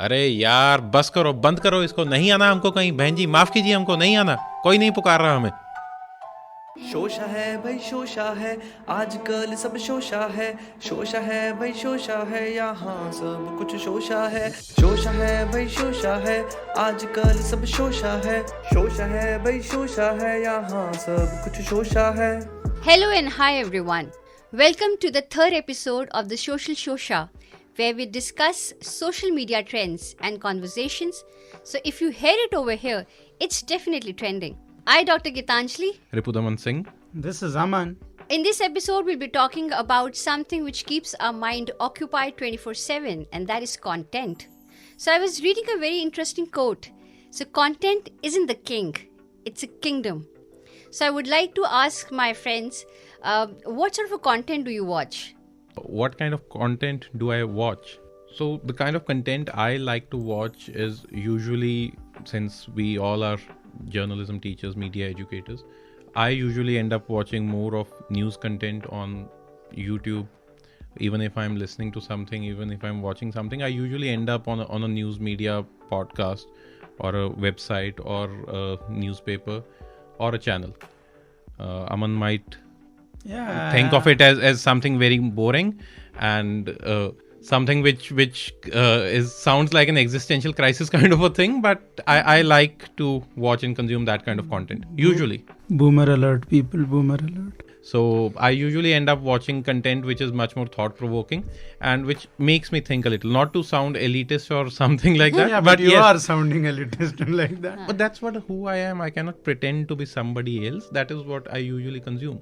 अरे यार बस करो, बंद करो इसको, नहीं आना हमको कहीं। बहन जी माफ कीजिए, हमको नहीं आना, कोई नहीं पुकार रहा हमें। शोशा है भाई शोशा है, आजकल सब शोशा है। शोशा है भाई शोशा है, यहाँ सब कुछ शोशा है। शोशा है भाई शोशा है, आजकल सब शोशा है। शोशा है भाई शोशा है, यहाँ सब कुछ शोशा है। Hello and hi everyone. Welcome to the third episode of the Social Show-SHAA, where we discuss social media trends and conversations. So if you hear it over here, it's definitely trending. I, Dr. Gitanjali. Ripudaman Singh. This is Aman. In this episode, we'll be talking about something which keeps our mind occupied 24/7, and that is content. So I was reading a very interesting quote. So content isn't the king, it's a kingdom. So I would like to ask my friends, what sort of a content do you watch? What kind of content do I watch? So the kind of content I like to watch is usually, since we all are journalism teachers, media educators, I usually end up watching more of news content on YouTube. Even if I'm listening to something, even if I'm watching something, I usually end up on a news media podcast or a website or a newspaper or a channel. Aman might think of it as something very boring and something which sounds like an existential crisis kind of a thing, but I like to watch and consume that kind of content usually. Boomer alert, people, boomer alert. So I usually end up watching content which is much more thought-provoking and which makes me think a little, not to sound elitist or something like that. Yeah, but you are sounding elitist and like that. But that's who I am. I cannot pretend to be somebody else. That is what I usually consume.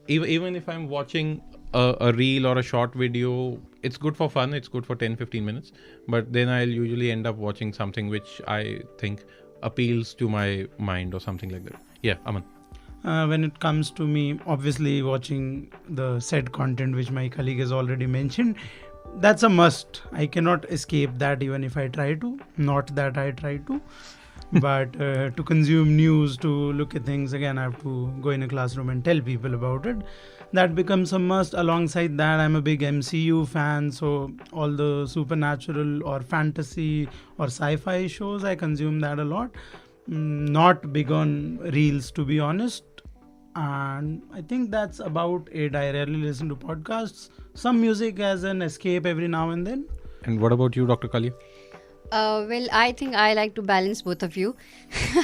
Even if I'm watching a reel or a short video, it's good for fun. It's good for 10-15 minutes. But then I'll usually end up watching something which I think appeals to my mind or something like that. Yeah, Aman. When it comes to me, obviously watching the said content which my colleague has already mentioned, that's a must. I cannot escape that even if I try to. Not that I try to. But to consume news, to look at things, again, I have to go in a classroom and tell people about it. That becomes a must. Alongside that, I'm a big MCU fan, so all the supernatural or fantasy or sci-fi shows, I consume that a lot. Not big on reels, to be honest. And I think that's about it. I rarely listen to podcasts. Some music as an escape every now and then. And what about you, Dr. Kalia? Well, I think I like to balance both of you.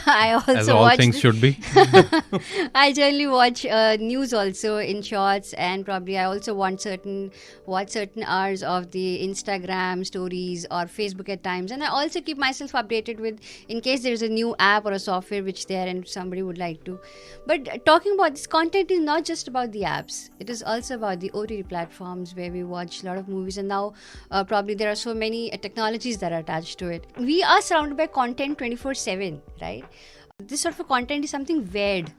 I also as all watch things should be. I generally watch news also in shorts, and probably I also watch certain hours of the Instagram stories or Facebook at times, and I also keep myself updated with, in case there is a new app or a software which there and somebody would like to. But talking about this content is not just about the apps. It is also about the OTT platforms where we watch a lot of movies, and now probably there are so many technologies that are attached to it. We are surrounded by content 24/7, right? This sort of a content is something weird.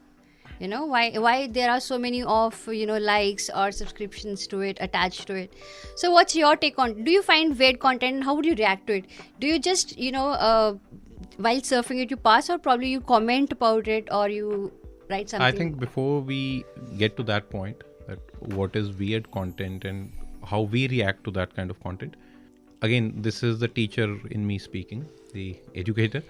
You know, why there are so many of, likes or subscriptions to it, attached to it. So what's your take on, do you find weird content and how would you react to it? Do you just, while surfing it, you pass, or probably you comment about it or you write something? I think before we get to that point, that what is weird content and how we react to that kind of content, again, this is the teacher in me speaking, the educator.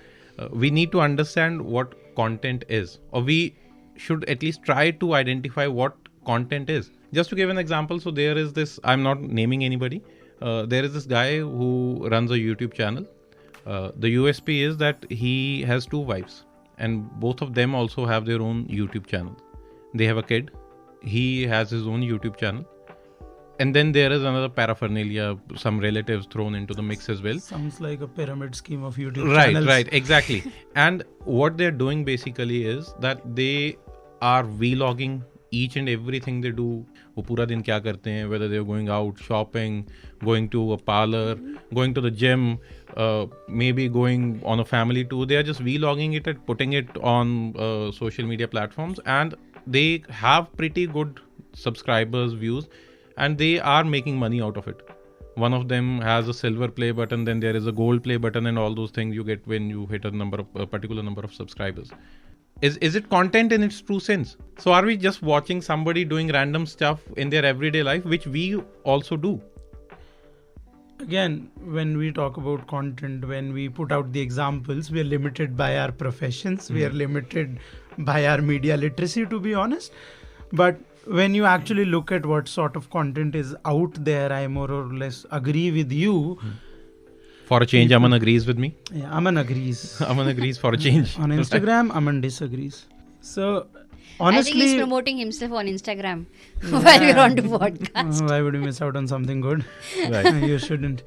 We need to understand what content is, or we should at least try to identify what content is. Just to give an example, so there is this, I'm not naming anybody, there is this guy who runs a YouTube channel. The USP is that he has 2 wives and both of them also have their own YouTube channel. They have a kid, he has his own YouTube channel. And then there is another paraphernalia, some relatives thrown into the mix as well. Sounds like a pyramid scheme of YouTube channels. Right, exactly. And what they're doing basically is that they are vlogging each and everything they do. वो पूरा दिन क्या करते हैं, whether they're going out shopping, going to a parlor, going to the gym, maybe going on a family tour. They are just vlogging it and putting it on social media platforms, and they have pretty good subscribers, views, and they are making money out of it. One of them has a silver play button, then there is a gold play button, and all those things you get when you hit a particular number of subscribers. Is it content in its true sense? So are we just watching somebody doing random stuff in their everyday life, which we also do? again, when we talk about content, when we put out the examples, we are limited by our professions, we are limited by our media literacy, to be honest. But when you actually look at what sort of content is out there, I more or less agree with you. For a change, Aman agrees with me. Yeah, Aman agrees. Aman agrees for a change. On Instagram, Aman disagrees. So, I think he's honestly, promoting himself on Instagram while we're on the podcast. why would you miss out on something good? Right. You shouldn't.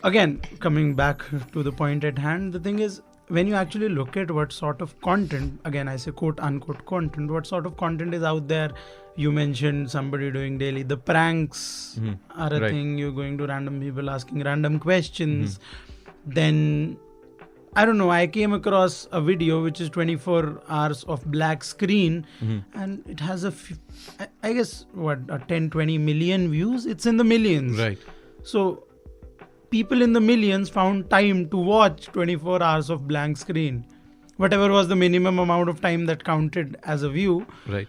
Again, coming back to the point at hand, the thing is, when you actually look at what sort of content, again I say quote unquote content, what sort of content is out there. You mentioned somebody doing daily the pranks are a Right. thing. You're going to random people asking random questions. Then I don't know, I came across a video which is 24 hours of black screen, and it has I guess what, 10-20 million views. It's in the millions. Right. So people in the millions found time to watch 24 hours of blank screen, whatever was the minimum amount of time that counted as a view. Right.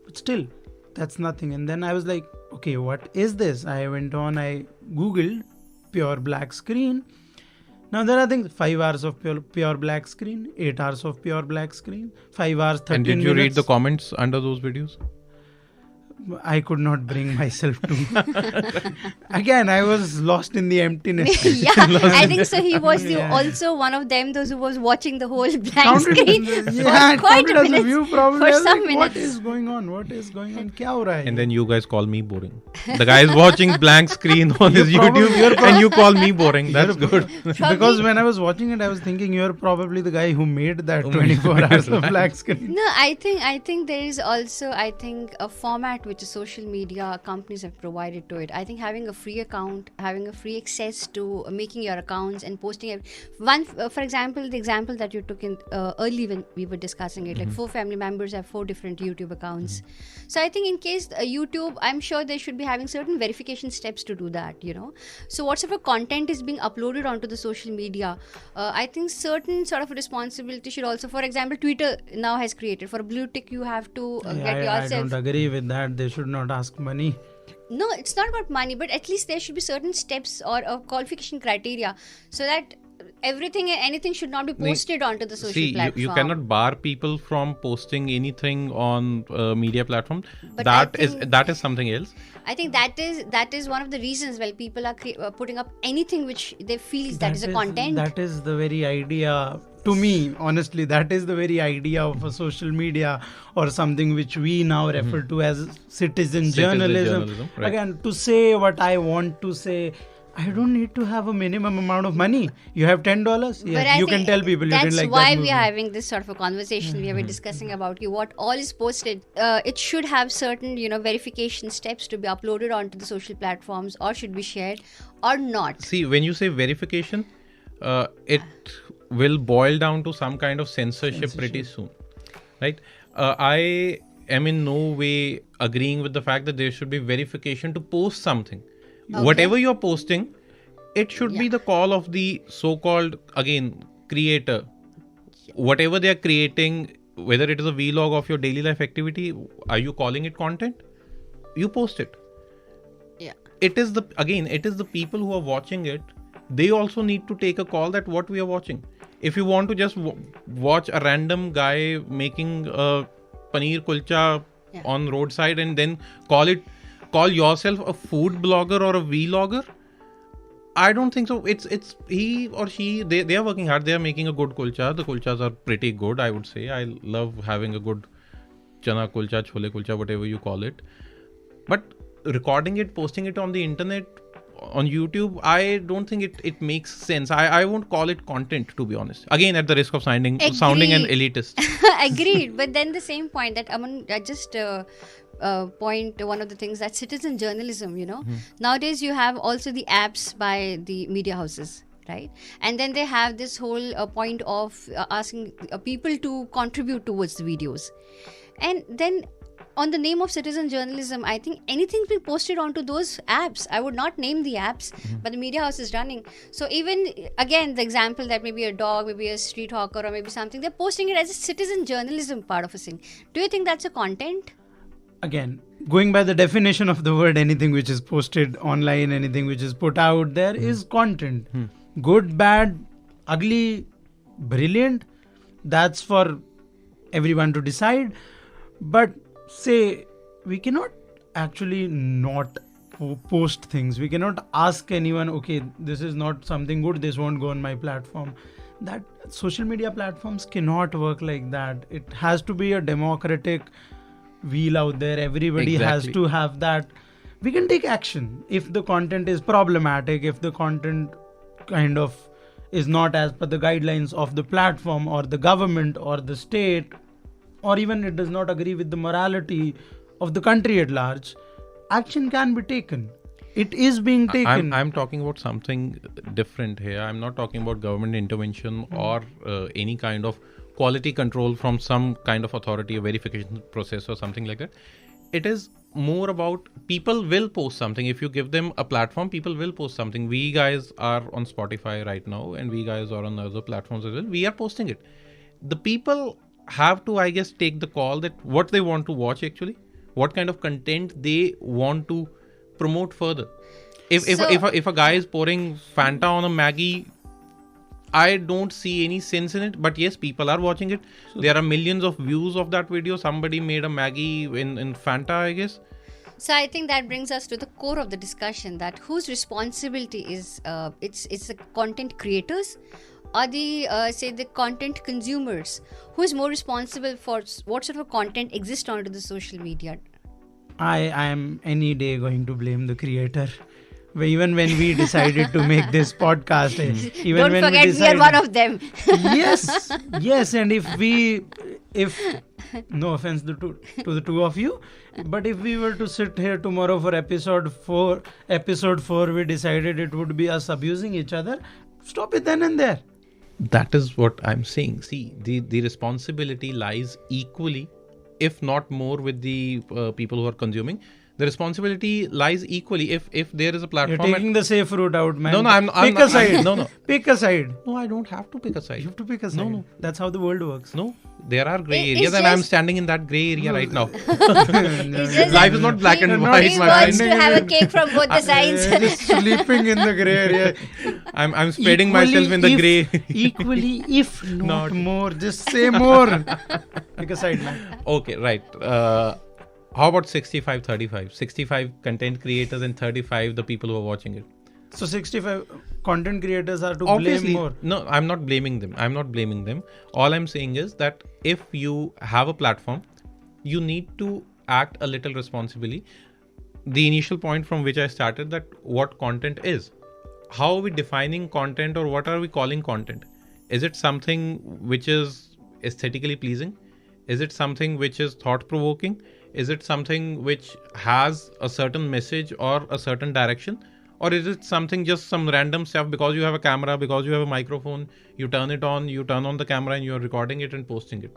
But still, that's nothing. And then I was like, okay, what is this? I went on, I googled pure black screen. Now there are things, 5 hours of pure black screen, 8 hours of pure black screen, 5 hours 13 And did you read minutes. the comments under those videos? I could not bring myself to. Again, I was lost in the emptiness. Yeah, I think so. He was Yeah. also one of them, those who was watching the whole blank Counted screen as- for yeah, it quite counted a as a minute. view probably. For I was some like, minutes. What is going on? What is going on? Kya ho raha hai? And then you guys call me boring. The guy is watching blank screen on his probably- YouTube and you call me boring. That's good. Because when I was watching it, I was thinking you're probably the guy who made that 24 hours of black screen. No, I think there is also a format which the social media companies have provided to it. I think having a free account, having a free access to making your accounts and posting for example, the example that you took in early when we were discussing it, like 4 family members have 4 different YouTube accounts. So I think in case YouTube, I'm sure they should be having certain verification steps to do that, So whatever content is being uploaded onto the social media, I think certain sort of responsibility should also, for example, Twitter now has created, for a blue tick you have to get I yourself. don't agree with that. They should not ask money. No, it's not about money, but at least there should be certain steps or a qualification criteria so that everything and anything should not be posted onto the social platform. You cannot bar people from posting anything on media platform. But I That is something else. I think that is one of the reasons why people are putting up anything which they feel that is a content. That is the very idea. To me, honestly, that is the very idea of a social media or something which we now refer to as citizen journalism. Right. Again, to say what I want to say, I don't need to have a minimum amount of money. You have $10, yes, you can tell people you didn't like that That's why movie. we are having this sort of a conversation. We have been discussing about what all is posted. It should have certain, verification steps to be uploaded onto the social platforms, or should be shared, or not. See, when you say verification, it will boil down to some kind of censorship pretty soon, right? I am in no way agreeing with the fact that there should be verification to post something. Okay. Whatever you're posting, it should be the call of the so-called, again, creator. Whatever they are creating, whether it is a vlog of your daily life activity, are you calling it content? You post it. Yeah. It is the people who are watching it. They also need to take a call that what we are watching. If you want to just watch a random guy making a paneer kulcha on roadside and then call yourself a food blogger or a vlogger, I don't think so. It's he or she, they are working hard. They are making a good kulcha. The kulchas are pretty good, I would say. I love having a good chana kulcha, chole kulcha, whatever you call it. But recording it, posting it on the internet, on YouTube, I don't think it makes sense. I won't call it content, to be honest. Again, at the risk of sounding an elitist. Agreed. But then the same point that Aman just point, one of the things that citizen journalism, nowadays you have also the apps by the media houses, right? And then they have this whole point of asking people to contribute towards the videos. And then on the name of citizen journalism, I think anything being posted onto those apps, I would not name the apps, but the media house is running. So even, again, the example that maybe a dog, maybe a street hawker, or maybe something, they're posting it as a citizen journalism part of a thing. Do you think that's a content? again, going by the definition of the word, anything which is posted online, anything which is put out there is content. Good, bad, ugly, brilliant, that's for everyone to decide. But say, we cannot actually not post things. We cannot ask anyone, okay, this is not something good, this won't go on my platform. That social media platforms cannot work like that. It has to be a democratic wheel out there. Everybody has to have that. We can take action if the content is problematic, if the content kind of is not as per the guidelines of the platform or the government or the state, or even it does not agree with the morality of the country at large. Action can be taken. It is being taken. I'm talking about something different here. I'm not talking about government intervention or any kind of quality control from some kind of authority, a verification process or something like that. It is more about people will post something. If you give them a platform, people will post something. We guys are on Spotify right now, and we guys are on other platforms as well. We are posting it. The people have to, I guess, take the call that what they want to watch actually, what kind of content they want to promote further. If a guy is pouring Fanta on a Maggie, I don't see any sense in it. But yes, people are watching it. There are millions of views of that video. Somebody made a Maggie in Fanta, I guess. So I think that brings us to the core of the discussion, that whose responsibility is it's the content creators or the say the content consumers. Who is more responsible for what sort of content exists onto the social media? I am any day going to blame the creator. Even when we decided to make this podcast, even Don't when forget we are one of them. yes, and if no offense to the two of you, but if we were to sit here tomorrow for episode 4, we decided it would be us abusing each other. Stop it then and there. That is what I'm saying. See, the responsibility lies equally, if not more, with the people who are consuming. The responsibility lies equally if there is a platform. You're taking the safe route out, man. No, I'm pick a side. No. Pick a side. No, I don't have to pick a side. You have to pick a side. No. That's how the world works. No, there are grey It's areas, and I'm just- standing in that grey area right now. It's just Life that is not black and he white, He my wants friend. to have a cake from both the sides. Just sleeping in the grey area. I'm spreading myself in the grey. Equally, if not Not. more, just say more. Pick a side, man. Okay, right. How about 65-35? 65 content creators and 35 the people who are watching it. So 65 content creators are to Obviously, blame more. no, I'm not blaming them. All I'm saying is that if you have a platform, you need to act a little responsibly. The initial point from which I started, that what content is. How are we defining content, or what are we calling content? Is it something which is aesthetically pleasing? Is it something which is thought-provoking? Is it something which has a certain message or a certain direction? Or is it something just some random stuff because you have a camera, because you have a microphone, you turn on the camera and you're recording it and posting it?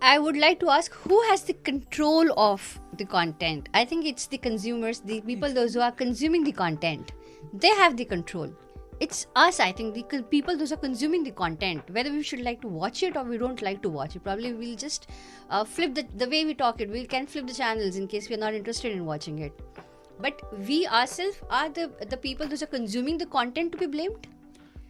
I would like to ask, who has the control of the content? I think it's the consumers, the people, those who are consuming the content. They have the control. It's us, I think, the people, those are consuming the content. Whether we should like to watch it or we don't like to watch it. Probably we'll just flip the way we talk it. We can flip the channels in case we're not interested in watching it. But we ourselves are the people, those are consuming the content, to be blamed?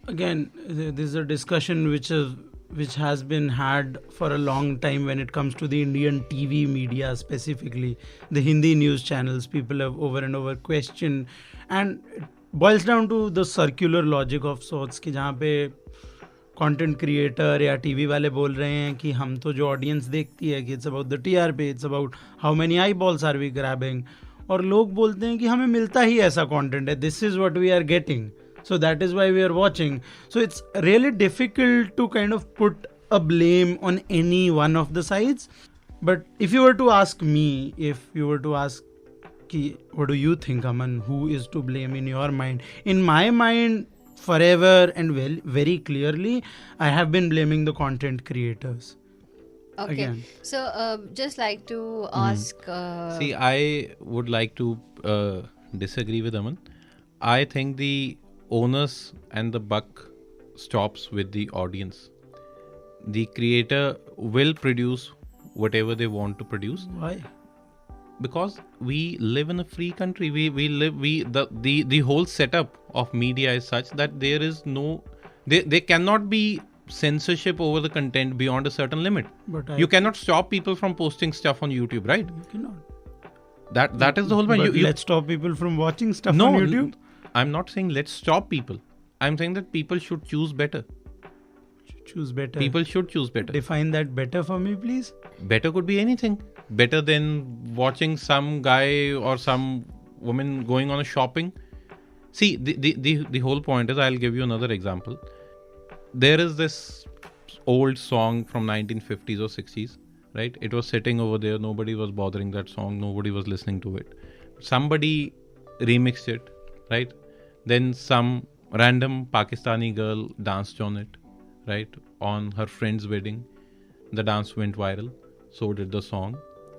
Again, this is a discussion which has been had for a long time when it comes to the Indian TV media, specifically the Hindi news channels. People have over and over questioned, and it boils down to the circular logic of sorts, कि जहाँ पे content creator या TV वाले बोल रहे हैं कि हम तो जो audience देखती है कि it's about the TRP, it's about how many eyeballs are we grabbing, और लोग बोलते हैं कि हमें मिलता ही ऐसा content है, this is what we are getting, so that is why we are watching. So it's really difficult to kind of put a blame on any one of the sides. But if you were to ask me, what do you think, Aman, who is to blame in your mind? In my mind, forever and very clearly, I have been blaming the content creators. Okay. Again. So, just like to ask... See, I would like to disagree with Aman. I think the onus and the buck stops with the audience. The creator will produce whatever they want to produce. Why? because we live in a free country. The whole setup of media is such that there is no, there cannot be censorship over the content beyond a certain limit. But you cannot stop people from posting stuff on YouTube, right? You cannot. That is the whole point. But let's stop people from watching stuff No, on YouTube. I'm not saying let's stop people. I'm saying that people should choose better. Choose better. People should choose better. Define that better for me, please. Better could be anything. Better than watching some guy or some woman going on a shopping. See, the whole point is, I'll give you another example. There is this old song from 1950s or 60s, right? It was sitting over there. Nobody was bothering that song. Nobody was listening to it. Somebody remixed it, right? Then some random Pakistani girl danced on it, right? On her friend's wedding. The dance went viral. So did the song,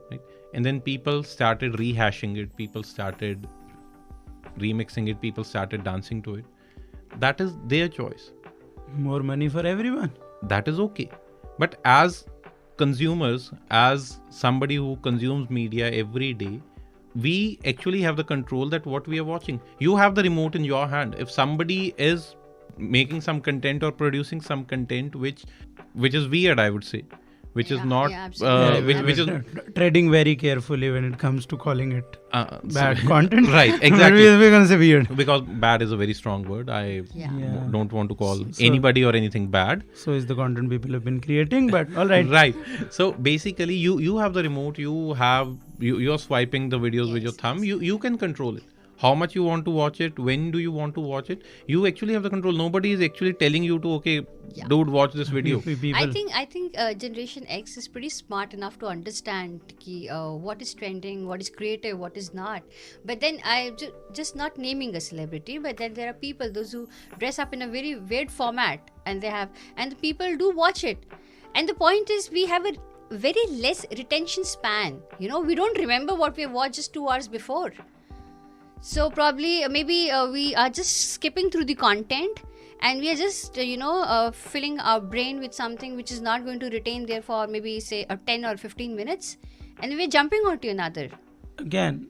right? And then people started rehashing it. People started remixing it. People started dancing to it. That is their choice. More money for everyone. That is okay. But as consumers, as somebody who consumes media every day, we actually have the control that what we are watching. You have the remote in your hand. If somebody is making some content or producing some content which is weird, I would say, which is not which is treading very carefully when it comes to calling it bad content. Right, exactly. We're gonna say weird because bad is a very strong word. I don't want to call anybody or anything bad. So is the content people have been creating, but all right. Right. So basically, you have the remote. You're swiping the videos with your thumb. You can control it. How much you want to watch it, when do you want to watch it, you actually have the control. Nobody is actually telling you to, dude, watch this video. I think Generation X is pretty smart enough to understand what is trending, what is creative, what is not. But then I just not naming a celebrity, but then there are people, those who dress up in a very weird format, and the people do watch it. And the point is, we have a very less retention span. We don't remember what we watched just 2 hours before. So probably maybe we are just skipping through the content, and we are just filling our brain with something which is not going to retain there for maybe say 10 or 15 minutes, and we're jumping on to another. Again,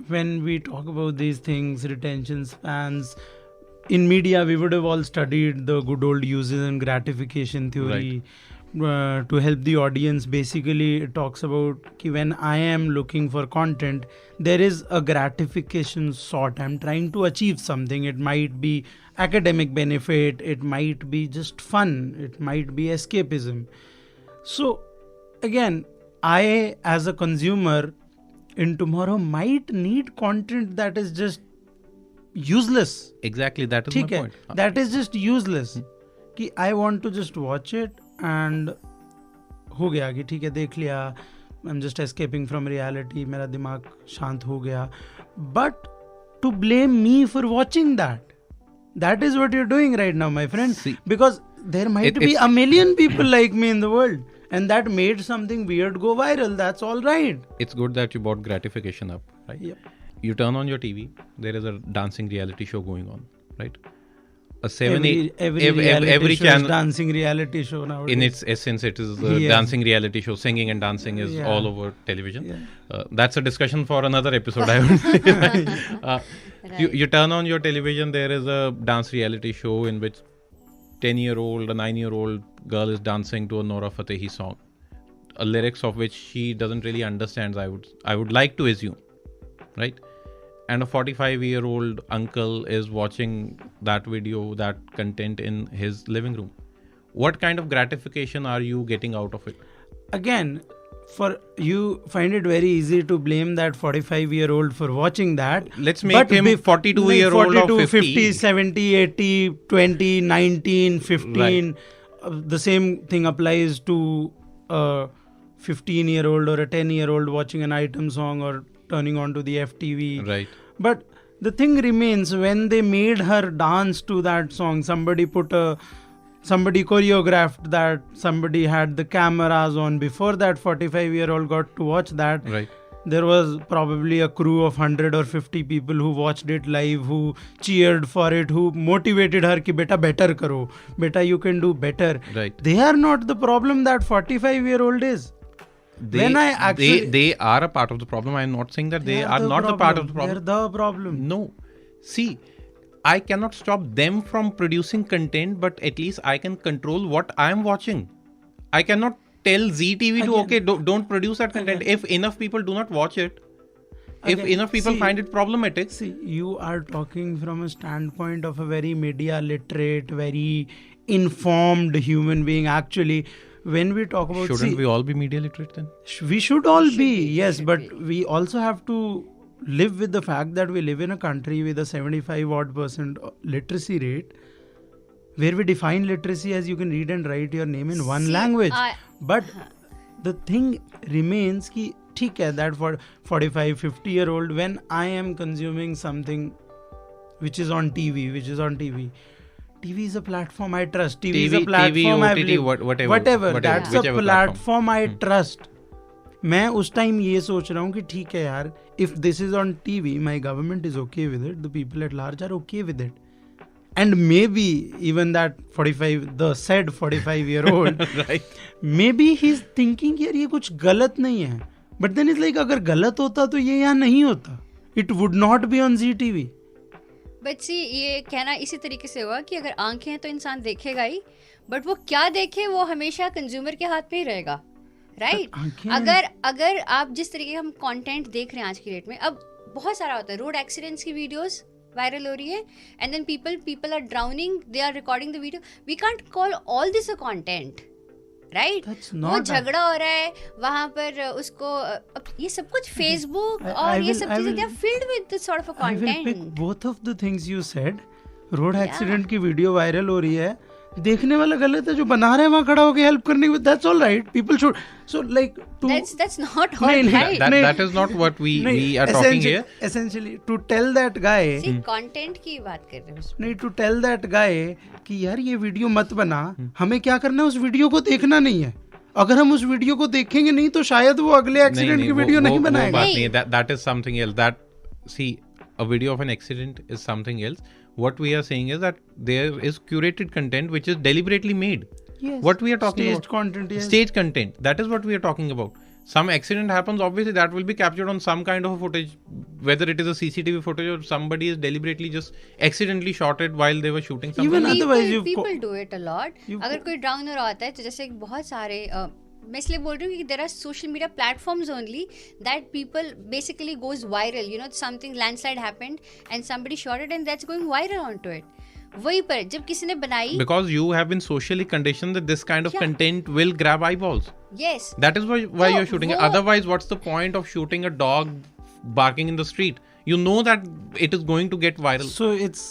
when we talk about these things, retention spans, in media we would have all studied the good old uses and gratification theory. Right. To help the audience. Basically, it talks about when I am looking for content, there is a gratification sort. I'm trying to achieve something. It might be academic benefit, it might be just fun, it might be escapism. So again, I as a consumer in tomorrow might need content that is just useless. Exactly, that is my point. That is just useless. कि I want to just watch it and हो गया कि ठीक है देख लिया, I'm just escaping from reality, मेरा दिमाग शांत हो गया. But to blame me for watching that is what you're doing right now, my friend. See, because there might be a million people like me in the world, and that made something weird go viral. That's all right. It's good that you brought gratification up, right? Yep. You turn on your TV, there is a dancing reality show going on, right? Every channel, dancing reality show nowadays. in its essence, it is a dancing reality show. Singing and dancing is all over television. That's a discussion for another episode, I would say. You turn on your television, there is a dance reality show in which 10-year-old, a 9-year-old girl is dancing to a Nora Fatehi song, a lyrics of which she doesn't really understand, I would like to assume, right? And a 45-year-old uncle is watching that video, that content in his living room. What kind of gratification are you getting out of it? Again, for you find it very easy to blame that 45-year-old for watching that. Let's make him 42-year-old or 50, 70, 80, 20, 19, 15. Right. The same thing applies to a 15-year-old or a 10-year-old watching an item song or turning on to the FTV. Right. But the thing remains, when they made her dance to that song, somebody choreographed that, somebody had the cameras on. Before that 45-year-old got to watch that, right, there was probably a crew of 100 or 50 people who watched it live, who cheered for it, who motivated her ki beta better karo, beta you can do better. Right. They are not the problem that 45-year-old is. when I actually they are a part of the problem. I'm not saying that they are not the part of the problem. They're the problem. No. See, I cannot stop them from producing content, but at least I can control what I'm watching. I cannot tell ZTV to, okay, don't produce that content. If enough people do not watch it, if enough people find it problematic. See, you are talking from a standpoint of a very media literate, very informed human being. Actually, when we talk about... Shouldn't we all be media literate then? We should all be, yes, but we also have to live with the fact that we live in a country with a 75% literacy rate, where we define literacy as you can read and write your name in one language. But the thing remains ki, theek hai, that for 45, 50-year-old, when I am consuming something which is on TV, TV is a platform I trust. TV is a platform I believe. Whatever. That's a platform I trust. मैं उस time ये सोच रहा हूँ कि ठीक है यार, if this is on TV, my government is okay with it, the people at large are okay with it. And maybe even that 45-year-old, right? Maybe he's thinking यार ये कुछ गलत नहीं है. But then it's like अगर गलत होता तो ये यहाँ नहीं होता. It would not be on ZTV. But see, ये कहना इसी तरीके से हुआ कि अगर आंखें हैं तो इंसान देखेगा ही, बट वो क्या देखे वो हमेशा कंज्यूमर के हाथ पे ही रहेगा, राइट? अगर आप जिस तरीके का हम कंटेंट देख रहे हैं आज की डेट में, अब बहुत सारा होता है, रोड एक्सीडेंट्स की वीडियोस वायरल हो रही है, and then people are drowning, they are recording the video. We can't call all this a content, right? वो झगड़ा हो रहा है वहां पर, उसको ये सब कुछ फेसबुक और ये सब चीजें, they are filled with this sort of a content. I will pick both of the things you said. Road accident की वीडियो वायरल हो रही है, देखने वाला गलत है, जो बना रहे हैं वहां खड़ा होकर हेल्प करने की, that's all right, people should, so like to that's not all right. That is not what we are talking here. Essentially to tell that guy, see, content की बात कर रहे हैं, नहीं, to tell that guy कि यार ये video मत बना, हमें क्या करना है, उस वीडियो को देखना नहीं है. अगर हम उस वीडियो को देखेंगे नहीं तो शायद वो अगले एक्सीडेंट की वीडियो नहीं बनाएगा. That is something else. That, see, a video of an accident is something else. What we are saying is that there is curated content which is deliberately made. Yes. What we are talking Staged about, content, yes. Staged content. That is what we are talking about. Some accident happens, obviously that will be captured on some kind of a footage, whether it is a CCTV footage or somebody is deliberately just accidentally shot it while they were shooting something. Even otherwise, people do it a lot. अगर कोई drown हो आता है तो जैसे बहुत सारे मैं इसलिए बोल रही हूँ कि there are social media platforms only that people basically goes viral. You know, something landslide happened and somebody shot it and that's going viral onto it. वही पर जब किसी ने बनाई, because you have been socially conditioned that this kind of content will grab eyeballs. Yes. That is why you're shooting it. Otherwise, what's the point of shooting a dog barking in the street? You know that it is going to get viral. So it's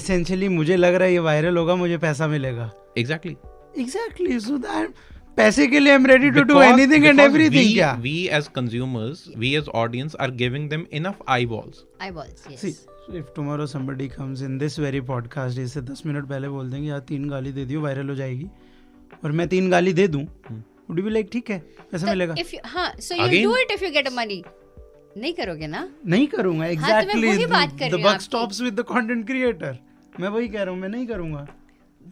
essentially, मुझे लग रहा है ये viral होगा, मुझे पैसा मिलेगा. Exactly. So that पैसे के लिए I'm ready to do anything and everything. We as consumers, we as audience are giving them enough eyeballs. Yes. See, so if tomorrow somebody comes in this very podcast, इससे 10 minute पहले बोल देंगे यार 3 गाली दे दियो, वायरल हो जाएगी, और मैं 3 गाली दे दूं, would you be like ठीक है, पैसा मिलेगा? So you do it if you get money. नहीं करोगे ना? नहीं करूंगा. Exactly. The buck stops with the content creator. मैं वही कह रहा हूँ, मैं नहीं करूंगा.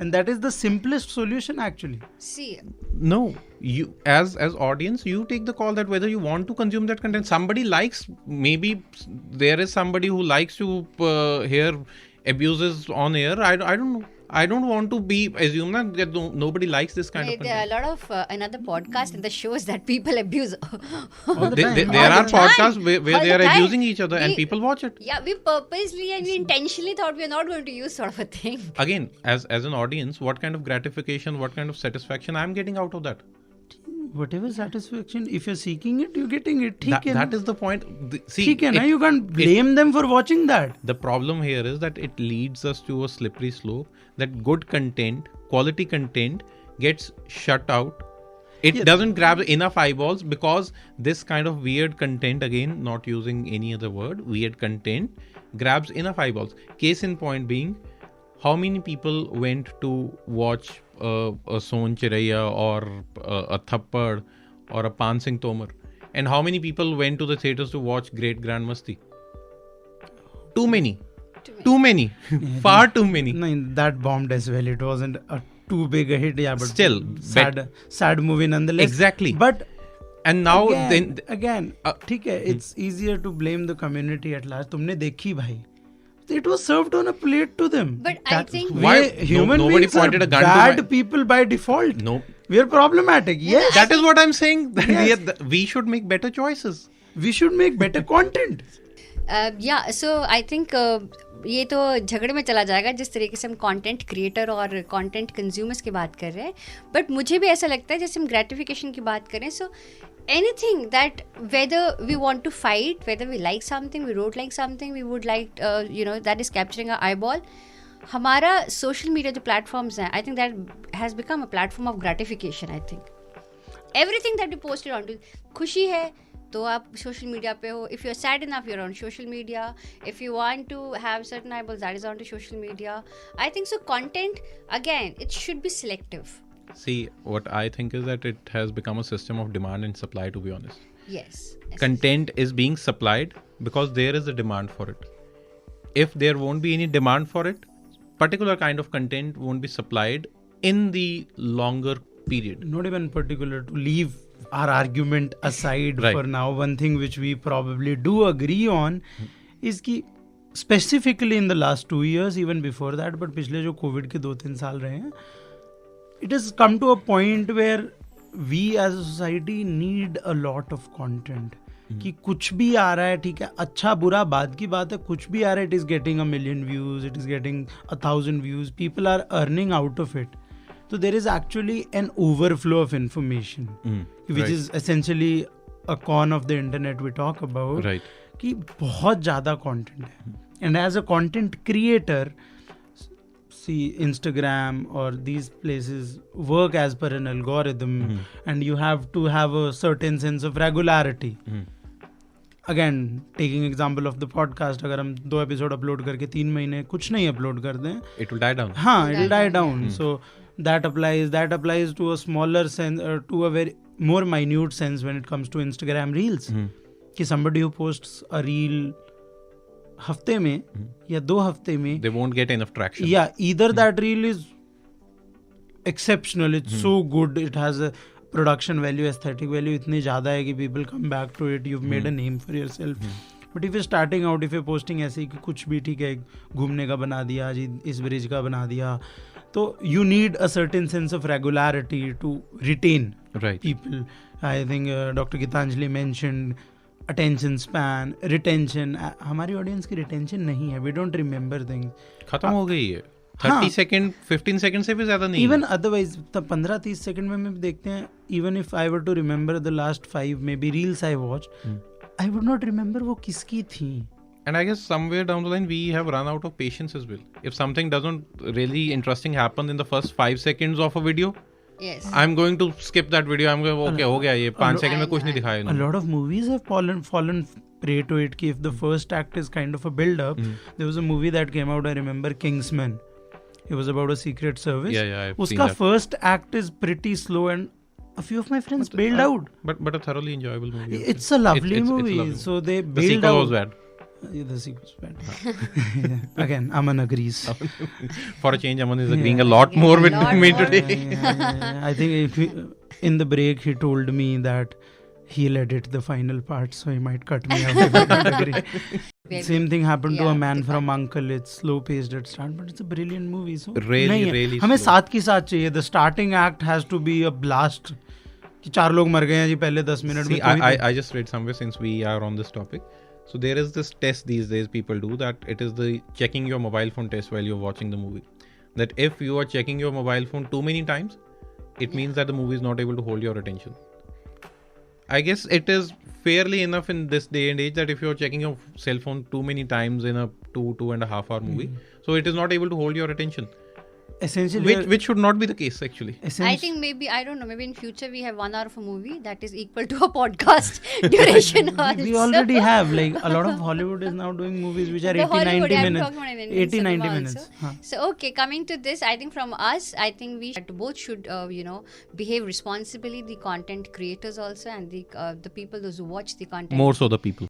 And that is the simplest solution actually. See, no, you as audience, you take the call that whether you want to consume that content. Somebody likes, maybe there is somebody who likes to hear abuses on air. I don't know. I don't want to be assume that nobody likes this kind of content. There are a lot of another podcasts and the shows that people abuse. There are podcasts where they are abusing each other and people watch it. Yeah, we purposely and we intentionally thought we are not going to use sort of a thing. Again, as an audience, what kind of gratification, what kind of satisfaction I am getting out of that? Whatever satisfaction, if you're seeking it, you're getting it. That is the point. See, you can't blame them for watching that. The problem here is that it leads us to a slippery slope, that good content, quality content gets shut out. It doesn't grab enough eyeballs because this kind of weird content, again, not using any other word, weird content grabs enough eyeballs. Case in point being, how many people went to watch a Son Chiraiya or a Thappad or a Pan Singh Tomar, and how many people went to the theatres to watch Great Grand Masti? Too many. Far too many. No, that bombed as well. It wasn't a too big a hit, but still sad movie nonetheless. Exactly. But And now again, ठीक है, it's easier to blame the community at large. तुमने देखी भाई, it was served on a plate to them. But I think why human nobody beings pointed are a gun bad to my people by default. No, we are problematic. Yes, that is what I'm saying. That Yes. we should make better choices. we should make better content. या सो I think ये तो झगड़े में चला जाएगा जिस तरीके से हम कंटेंट क्रिएटर और कंटेंट कंज्यूमर्स की बात कर रहे हैं. बट मुझे भी ऐसा लगता है जैसे हम ग्रेटिफिकेशन की बात करें, सो anything that whether we want to fight, whether we like something, we don't like something, we would like that is capturing our eyeball. हमारा social media जो platforms हैं, I think that has become a platform of gratification. I think everything that we posted onto, खुशी है तो आप social media पे हो. If you are sad enough you are on social media. If you want to have certain eyeballs, that is on to social media. I think so. Content, again, it should be selective. See, what I think is that it has become a system of demand and supply, to be honest. Yes. Content is being supplied because there is a demand for it. If there won't be any demand for it, particular kind of content won't be supplied in the longer period. Not even particular, to leave our argument aside Right. for now, one thing which we probably do agree on is कि specifically in the last 2 years, even before that, but पिछले जो Covid के 2-3 साल रहे हैं, it has come to a point where we as a society need a lot of content. कि कुछ भी आ रहा है, ठीक है, अच्छा बुरा बात की बात है, कुछ भी आ रहा है, it is getting 1 million views, it is getting 1,000 views, people are earning out of it. So there is actually an overflow of information, which right. is essentially a con of the internet we talk about. Right. कि बहुत ज़्यादा content है. And as a content creator, see, Instagram or these places work as per an algorithm, and you have to have a certain sense of regularity. Again, taking example of the podcast, अगर हम 2 episode upload करके 3 महीने कुछ नहीं upload कर दें, It will die down. हाँ, it will die down. So that applies to a smaller sense, to a very more minute sense when it comes to Instagram reels. कि somebody who posts a reel हफ्ते में या 2 हफ्ते में, They won't get enough traction. yeah, either that reel is exceptional, it's so good, it has a production value, aesthetic value इतनी ज़्यादा है कि people come back to it, you've made a name for yourself. But if you're starting out, if you're posting ऐसे कि कुछ भी ठीक है, घूमने का बना दिया, आज इस ब्रिज का बना दिया, तो you need a certain sense of regularity to retain Right. people. I think Dr. Gitanjali mentioned attention span, retention. हमारी audience की retention नहीं है, we don't remember things. खत्म हो गई है. हाँ. 30 सेकंड 15 सेकंड से भी ज्यादा नहीं. Even otherwise, तब 15-30 सेकंड में हम देखते हैं, even if I were to remember the last 5 maybe reels I watched, I would not remember वो किसकी थी. And I guess somewhere down the line we have run out of patience as well. If something doesn't really interesting happen in the first 5 seconds of a video, Yes. I'm going to skip that video. I'm going, okay, हो गया ये 5 second में कुछ नहीं दिखाया A इन्होंने. lot of movies have fallen prey to it. If the first act is kind of a build up, there was a movie that came out, I remember, Kingsman. It was about a secret service. Yeah, I've seen उसका that. first act is pretty slow and a few of my friends bailed out. But a thoroughly enjoyable movie. It's a lovely It's a movie. lovely So they The bailed sequel out. was bad. Yeah, the sequel was bad. Again, Aman agrees. For a change, Aman is agreeing a lot more with lot me more. today. Yeah. I think in the break he told me that he'll edit the final part, so he might cut me out if I don't agree. Same thing happened to A Man from U.N.C.L.E. It's slow paced at start, but it's a brilliant movie. So Really, नहीं है. really हमें slow. साथ की साथ चाहिए. The starting act has to be a blast. कि 4 लोग मर गए हैं जी पहले 10 मिनट में. See, I just read somewhere, since we are on this topic. So there is this test these days people do, that it is the checking your mobile phone test while you're watching the movie. That if you are checking your mobile phone too many times, it means that the movie is not able to hold your attention. I guess it is fairly enough in this day and age that if you're checking your cell phone too many times in a 2.5 hour movie, so it is not able to hold your attention. Essentially, Which should not be the case actually. I think maybe, I don't know, maybe in future we have 1 hour of a movie that is equal to a podcast duration also. we already have, like, a lot of Hollywood is now doing movies which are The 80-90 Hollywood, I'm minutes. talking about in Indian 80-90 cinema minutes. also. Huh. So okay, coming to this, I think from us, I think we both should behave responsibly, the content creators also, and the people those who watch the content. More so the people.